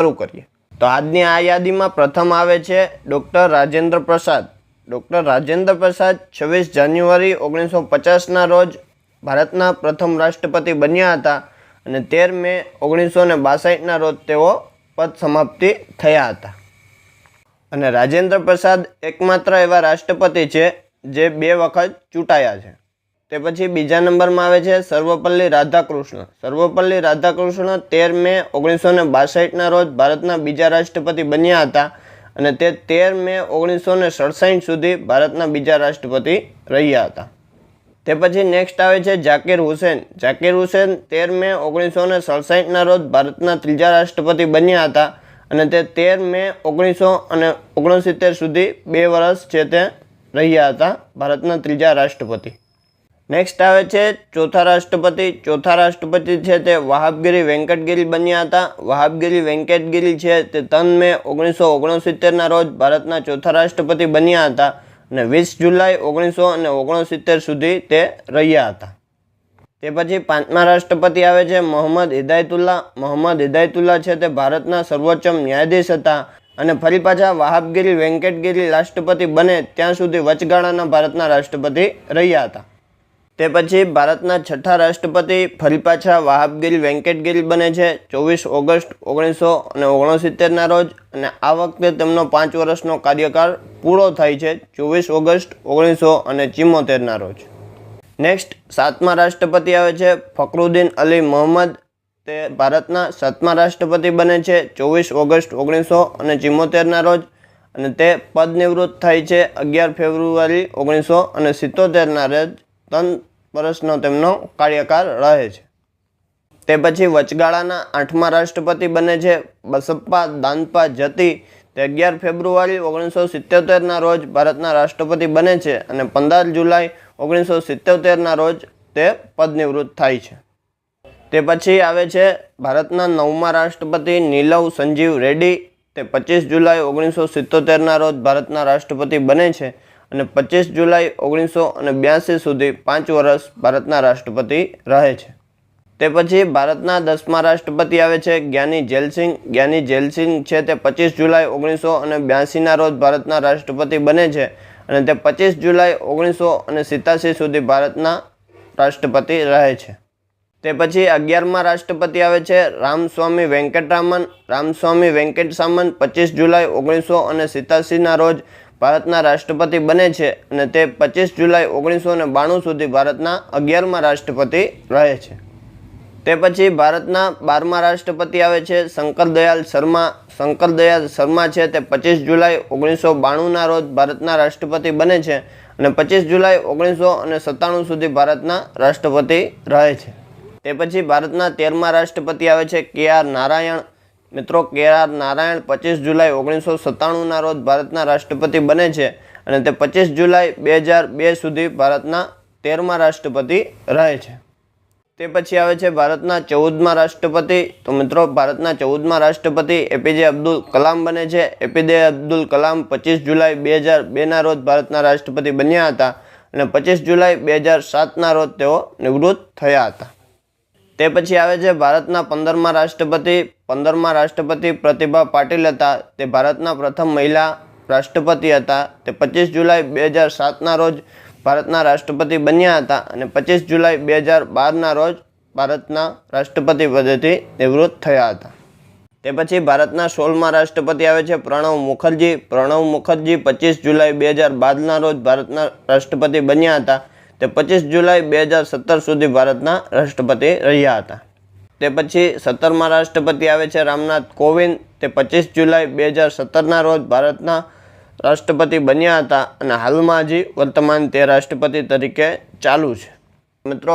શરૂ કરીએ તો આજની આ યાદીમાં પ્રથમ આવે છે ડૉક્ટર રાજેન્દ્ર પ્રસાદ. ડૉક્ટર રાજેન્દ્ર પ્રસાદ 26 જાન્યુઆરી 1950ના રોજ ભારતના પ્રથમ રાષ્ટ્રપતિ બન્યા હતા અને 13 મે 1962ના રોજ તેઓ પદ સમાપ્તિ થયા હતા. અને રાજેન્દ્ર પ્રસાદ એકમાત્ર એવા રાષ્ટ્રપતિ છે જે 2 વખત ચૂંટાયા છે. તે પછી બીજા નંબરમાં આવે છે સર્વપલ્લી રાધાકૃષ્ણ. સર્વપલ્લી રાધાકૃષ્ણ 13 મે 1962ના રોજ ભારતના બીજા રાષ્ટ્રપતિ બન્યા હતા અને તે 13 મે 1967 સુધી ભારતના બીજા રાષ્ટ્રપતિ રહ્યા હતા. તે પછી નેક્સ્ટ આવે છે ઝાકિર હુસેન. ઝાકિર હુસેન 13 મે 1967ના રોજ ભારતના ત્રીજા રાષ્ટ્રપતિ બન્યા હતા અને તે 13 મે 1969 સુધી 2 વર્ષ છે તે રહ્યા હતા ભારતના ત્રીજા રાષ્ટ્રપતિ. નેક્સ્ટ આવે છે ચોથા રાષ્ટ્રપતિ. ચોથા રાષ્ટ્રપતિ છે તે વહાબગીરી વેંકટગીરી બન્યા હતા. વહાબગીરી વેંકટગીરી છે તે 3 મે 1969ના રોજ ભારતના ચોથા રાષ્ટ્રપતિ બન્યા હતા અને 20 જુલાઈ 1969 સુધી તે રહ્યા હતા. તે પછી પાંચમા રાષ્ટ્રપતિ આવે છે મોહમ્મદ હિદાયતુલ્લાહ. મોહમ્મદ હિદાયતુલ્લાહ છે તે ભારતના સર્વોચ્ચ ન્યાયાધીશ હતા અને ફરી પાછા વહાબગીરી વેંકટગીરી રાષ્ટ્રપતિ બને ત્યાં સુધી વચગાળાના ભારતના રાષ્ટ્રપતિ રહ્યા હતા. તે પછી ભારતના છઠ્ઠા રાષ્ટ્રપતિ ફરી પાછા વહાબગીરી વેંકટગીરી બને છે 24 ઓગસ્ટ 1969ના રોજ અને આ વખતે તેમનો 5 વર્ષનો કાર્યકાળ પૂરો થાય છે 24 ઓગસ્ટ 1974ના રોજ. નેક્સ્ટ સાતમા રાષ્ટ્રપતિ આવે છે ફખરુદ્દીન અલી મોહમ્મદ. તે ભારતના 7મા રાષ્ટ્રપતિ બને છે 24 ઓગસ્ટ 1974ના રોજ અને તે પદ નિવૃત્ત થાય છે 11 ફેબ્રુઆરી 1977ના રોજ. 3 વર્ષનો તેમનો કાર્યકાળ રહે છે. તે પછી વચગાળાના 8મા રાષ્ટ્રપતિ બને છે બસપ્પા દાનપ્પા જતી. તે 11 ફેબ્રુઆરી 1977ના રોજ ભારતના રાષ્ટ્રપતિ બને છે અને 15 જુલાઈ 1977ના રોજ તે પદ નિવૃત્ત થાય છે. તે પછી આવે છે ભારતના 9મા રાષ્ટ્રપતિ નીલવ સંજીવ રેડ્ડી. તે 25 જુલાઈ 1977ના રોજ ભારતના રાષ્ટ્રપતિ બને છે અને 25 જુલાઈ 1982 સુધી 5 વર્ષ ભારતના રાષ્ટ્રપતિ રહે છે. તે પછી ભારતના 10મા રાષ્ટ્રપતિ આવે છે જ્ઞાની ઝૈલ સિંહ. જ્ઞાની ઝૈલ સિંહ છે તે 25 જુલાઈ 1982ના રોજ ભારતના રાષ્ટ્રપતિ બને છે અને તે 25 જુલાઈ 1987 સુધી ભારતના રાષ્ટ્રપતિ રહે છે. તે પછી 11મા રાષ્ટ્રપતિ આવે છે રામસ્વામી વેંકટરામન. રામસ્વામી વેંકટરામન 25 જુલાઈ 1987ના રોજ ભારતના રાષ્ટ્રપતિ બને છે અને તે 25 જુલાઈ 1992 સુધી ભારતના 11મા રાષ્ટ્રપતિ રહે છે. તે પછી ભારતના 12મા રાષ્ટ્રપતિ આવે છે શંકરદયાળ શર્મા. શંકરદયાળ શર્મા છે તે 25 જુલાઈ 1992ના રોજ ભારતના રાષ્ટ્રપતિ બને છે અને 25 જુલાઈ 1997 સુધી ભારતના રાષ્ટ્રપતિ રહે છે. તે પછી ભારતના 13મા રાષ્ટ્રપતિ આવે છે કે.આર. નારાયણ. મિત્રો, કે.આર. નારાયણ 25 જુલાઈ 1997ના રોજ ભારતના રાષ્ટ્રપતિ બને છે અને તે 25 જુલાઈ 2002 સુધી ભારતના 13મા રાષ્ટ્રપતિ રહે છે. તે પછી આવે છે ભારતના 14મા રાષ્ટ્રપતિ. તો મિત્રો, ભારતના 14મા રાષ્ટ્રપતિ એપીજે અબ્દુલ કલામ બને છે. એપીજે અબ્દુલ કલામ 25 જુલાઈ 2002ના રોજ ભારતના રાષ્ટ્રપતિ બન્યા હતા અને 25 જુલાઈ 2007ના રોજ તેઓ નિવૃત્ત થયા હતા. તે પછી આવે છે ભારતના 15મા રાષ્ટ્રપતિ. 15મા રાષ્ટ્રપતિ પ્રતિભા પાટીલ હતા. તે ભારતના પ્રથમ મહિલા રાષ્ટ્રપતિ હતા. તે 25 જુલાઈ 2007ના રોજ ભારતના રાષ્ટ્રપતિ બન્યા હતા અને 25 જુલાઈ 2012ના રોજ ભારતના રાષ્ટ્રપતિ પદેથી નિવૃત્ત થયા હતા. તે પછી ભારતના 16મા રાષ્ટ્રપતિ આવે છે પ્રણવ મુખર્જી. પ્રણવ મુખર્જી 25 જુલાઈ 2012ના રોજ ભારતના રાષ્ટ્રપતિ બન્યા હતા. તે 25 જુલાઈ 2017 સુધી ભારતના રાષ્ટ્રપતિ રહ્યા હતા. તે પછી 17મા રાષ્ટ્રપતિ આવે છે રામનાથ કોવિંદ. તે 25 જુલાઈ 2017ના રોજ ભારતના રાષ્ટ્રપતિ બન્યા હતા અને હાલમાં હજી વર્તમાન તે રાષ્ટ્રપતિ તરીકે ચાલુ છે. મિત્રો,